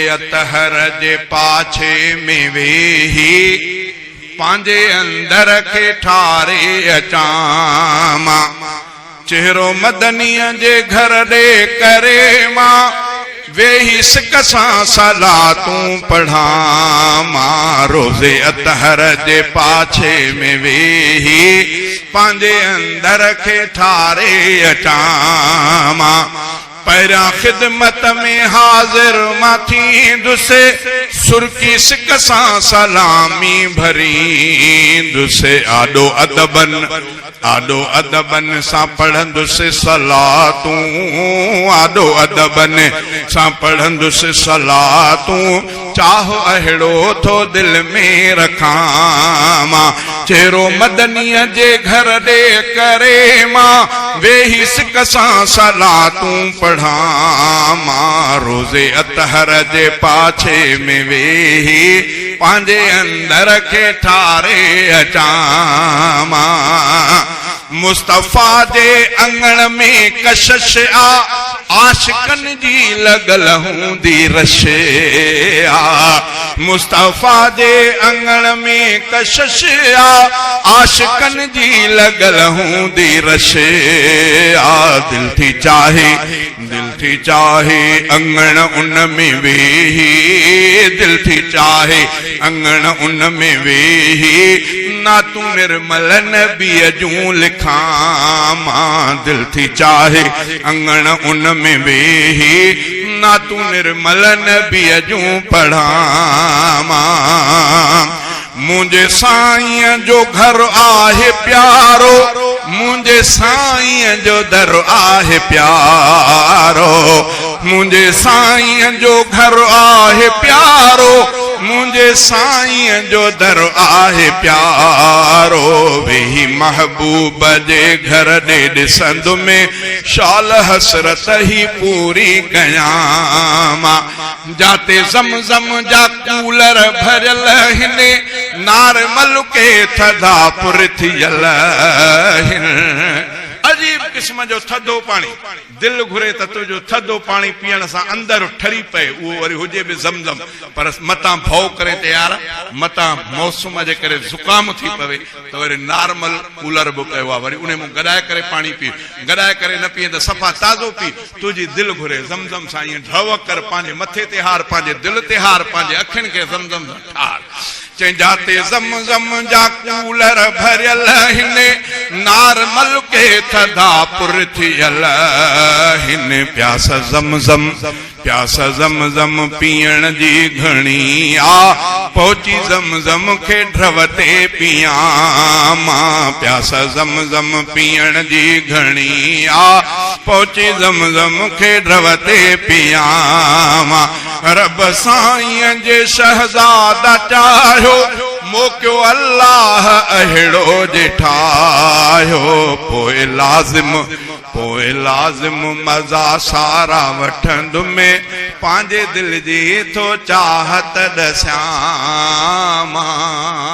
अतहर जे पाछे में वेही पांजे अंदर के ठारे अचामा चेहरो मदनीअ जे घर दे करे मां वेही सिक सां सलातूं पढ़ां मां रोज़े अतहर जे पाछे में वेही पांजे अंदर के ठारे अचां मां पैरा खिदमत में हाजिर मां थींदुसि सुर्की सिक सां सलामी भरींदुसि आडो अदबन सां पढ़ंदुसि सलातूं आडो अदबन सां पढ़ंदुसि सलातूं चाहो अहिड़ो थो दिल में रखां मां चेहरो मदनीअ जे घर दे करे मां वेही सिक सां सलातूं पढ़ां मां रोज़े अतहर जे पाछे में वेही पांजे अंदर के ठारे अचां मां मुस्तफा जे अंगण में कशिश आ आशिकन जी लगल हूंदी रश आ मुस्तफा जे अंगण में कशिश आ आशिकन जी लगल हूंदी रश आ दिल थी चाहे अंगण उन में वेही दिल थी चाहे अंगण उन में वेही ना तू निर्मल नबी जूं लिखां मां दिल थी चाहे अंगण उन में वेही ना तू निर्मल नबी जूं पढ़ां मां मुझे साईं जो घर आहे प्यारो मुझे साईं जो दर आहे प्यारो मुझे साईं जो घर आहे प्यारो मुझे साईं जो दर आहे प्यारो वेही महबूब जे घर दे ॾिसंद में शाल हसरत ही पूरी कयां मां जाते ज़मज़म जा कूलर भरियल हिने नार मलुके थधा पुर थियल अजीब किस्म जो थधो पानी दिल घुरे त तुझो थधो पानी पीअण सां अंदर ठरी पए उहो वरी हुजे बि ज़मज़म पर मतां भौ करे तयार मतां मौसम जे करे ज़ुकाम थी पवे त वरी नॉर्मल कूलर बि कयो आहे वरी उन में गॾाए करे पानी पी गॾाए करे न पीए त सफ़ा ताज़ो पी तुंहिंजी दिल घुरे ज़मज़म सां ईअं ढव कर पंहिंजे मथे ते हार पंहिंजे दिल ते हार पंहिंजे अखियुनि खे ज़मज़म सां ठार चई जाते ज़मज़म जा कूलर भरियल हिने नार मलुके थधा पुर थियल हिन प्यास ज़मज़म पीअण जी घणी आ पहुची ज़मज़म खे ढव ते पियां मां प्यास ज़मज़म पीअण जी घणी आ पहुची ज़मज़म खे ढव ते पियां मां रब साईं जे शहज़ादा चाहियो मोकियो अल्लाह अहिड़ो जे ठाहियो पोइ लाज़िम मज़ा सारा वठंद में पंहिंजे दिल जी थो चाहत ॾसां मां।